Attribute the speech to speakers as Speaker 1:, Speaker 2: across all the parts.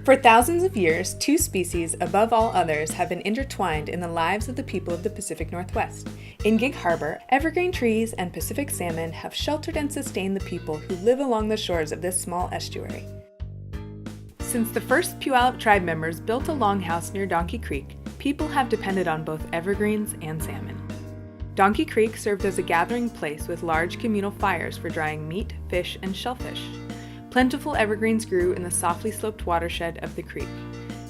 Speaker 1: For thousands of years, two species above all others have been intertwined in the lives of the people of the Pacific Northwest. In Gig Harbor, evergreen trees and Pacific salmon have sheltered and sustained the people who live along the shores of this small estuary. Since the first Puyallup tribe members built a longhouse near Donkey Creek, people have depended on both evergreens and salmon. Donkey Creek served as a gathering place with large communal fires for drying meat, fish, and shellfish. Plentiful evergreens grew in the softly sloped watershed of the creek.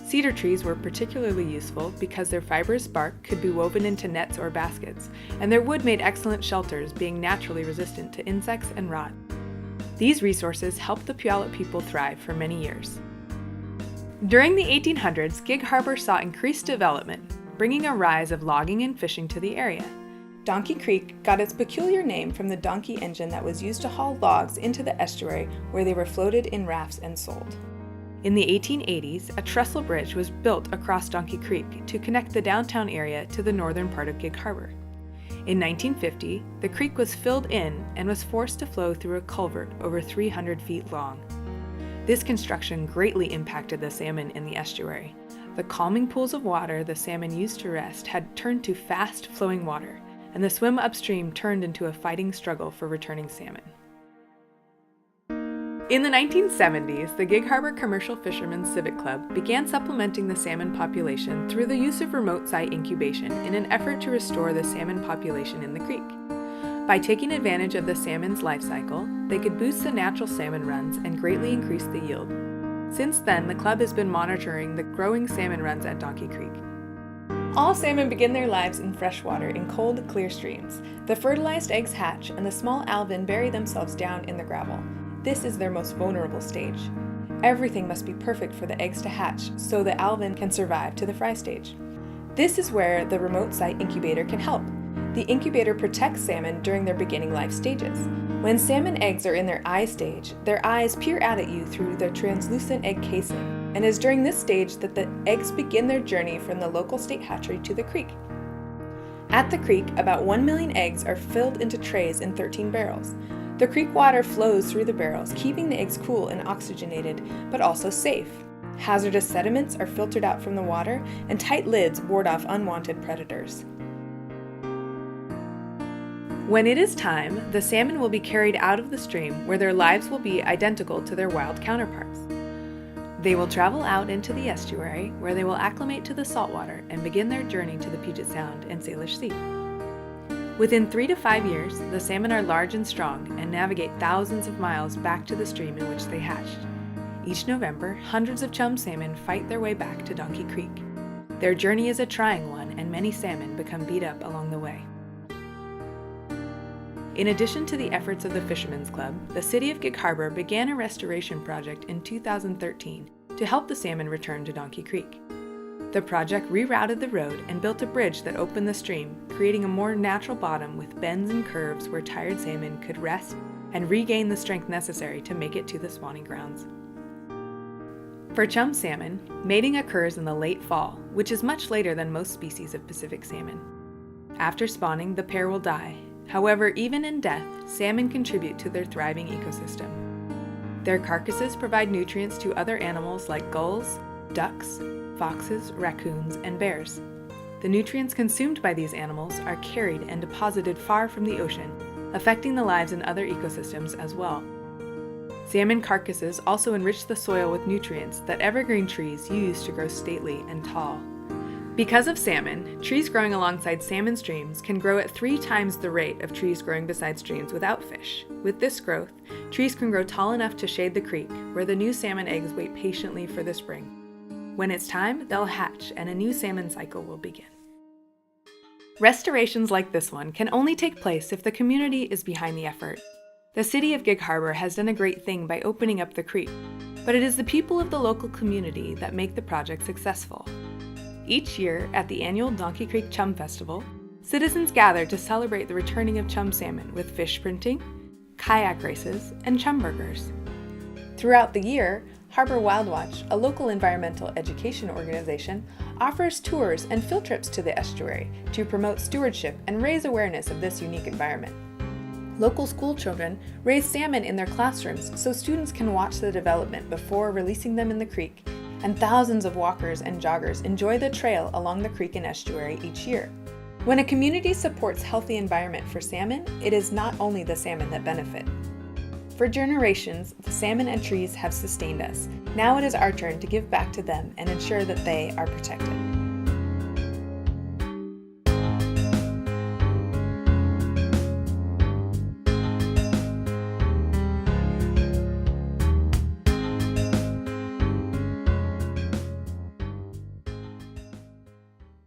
Speaker 1: Cedar trees were particularly useful because their fibrous bark could be woven into nets or baskets, and their wood made excellent shelters, being naturally resistant to insects and rot. These resources helped the Puyallup people thrive for many years. During the 1800s, Gig Harbor saw increased development, bringing a rise of logging and fishing to the area. Donkey Creek got its peculiar name from the donkey engine that was used to haul logs into the estuary where they were floated in rafts and sold. In the 1880s, a trestle bridge was built across Donkey Creek to connect the downtown area to the northern part of Gig Harbor. In 1950, the creek was filled in and was forced to flow through a culvert over 300 feet long. This construction greatly impacted the salmon in the estuary. The calming pools of water the salmon used to rest had turned to fast-flowing water, and the swim upstream turned into a fighting struggle for returning salmon. In the 1970s, the Gig Harbor Commercial Fishermen's Civic Club began supplementing the salmon population through the use of remote site incubation in an effort to restore the salmon population in the creek. By taking advantage of the salmon's life cycle, they could boost the natural salmon runs and greatly increase the yield. Since then, the club has been monitoring the growing salmon runs at Donkey Creek. All salmon begin their lives in freshwater in cold, clear streams. The fertilized eggs hatch and the small alevin bury themselves down in the gravel. This is their most vulnerable stage. Everything must be perfect for the eggs to hatch so the alevin can survive to the fry stage. This is where the remote site incubator can help. The incubator protects salmon during their beginning life stages. When salmon eggs are in their eye stage, their eyes peer out at you through their translucent egg casing. And it is during this stage that the eggs begin their journey from the local state hatchery to the creek. At the creek, about 1 million eggs are filled into trays in 13 barrels. The creek water flows through the barrels, keeping the eggs cool and oxygenated, but also safe. Hazardous sediments are filtered out from the water, and tight lids ward off unwanted predators. When it is time, the salmon will be carried out of the stream where their lives will be identical to their wild counterparts. They will travel out into the estuary, where they will acclimate to the saltwater and begin their journey to the Puget Sound and Salish Sea. Within 3 to 5 years, the salmon are large and strong and navigate thousands of miles back to the stream in which they hatched. Each November, hundreds of chum salmon fight their way back to Donkey Creek. Their journey is a trying one, and many salmon become beat up along the way. In addition to the efforts of the Fishermen's Club, the City of Gig Harbor began a restoration project in 2013 to help the salmon return to Donkey Creek. The project rerouted the road and built a bridge that opened the stream, creating a more natural bottom with bends and curves where tired salmon could rest and regain the strength necessary to make it to the spawning grounds. For chum salmon, mating occurs in the late fall, which is much later than most species of Pacific salmon. After spawning, the pair will die. However, even in death, salmon contribute to their thriving ecosystem. Their carcasses provide nutrients to other animals like gulls, ducks, foxes, raccoons, and bears. The nutrients consumed by these animals are carried and deposited far from the ocean, affecting the lives in other ecosystems as well. Salmon carcasses also enrich the soil with nutrients that evergreen trees use to grow stately and tall. Because of salmon, trees growing alongside salmon streams can grow at 3 times the rate of trees growing beside streams without fish. With this growth, trees can grow tall enough to shade the creek, where the new salmon eggs wait patiently for the spring. When it's time, they'll hatch and a new salmon cycle will begin. Restorations like this one can only take place if the community is behind the effort. The City of Gig Harbor has done a great thing by opening up the creek, but it is the people of the local community that make the project successful. Each year, at the annual Donkey Creek Chum Festival, citizens gather to celebrate the returning of chum salmon with fish printing, kayak races, and chum burgers. Throughout the year, Harbor WildWatch, a local environmental education organization, offers tours and field trips to the estuary to promote stewardship and raise awareness of this unique environment. Local school children raise salmon in their classrooms so students can watch the development before releasing them in the creek, and thousands of walkers and joggers enjoy the trail along the creek and estuary each year. When a community supports healthy environment for salmon, it is not only the salmon that benefit. For generations, the salmon and trees have sustained us. Now it is our turn to give back to them and ensure that they are protected.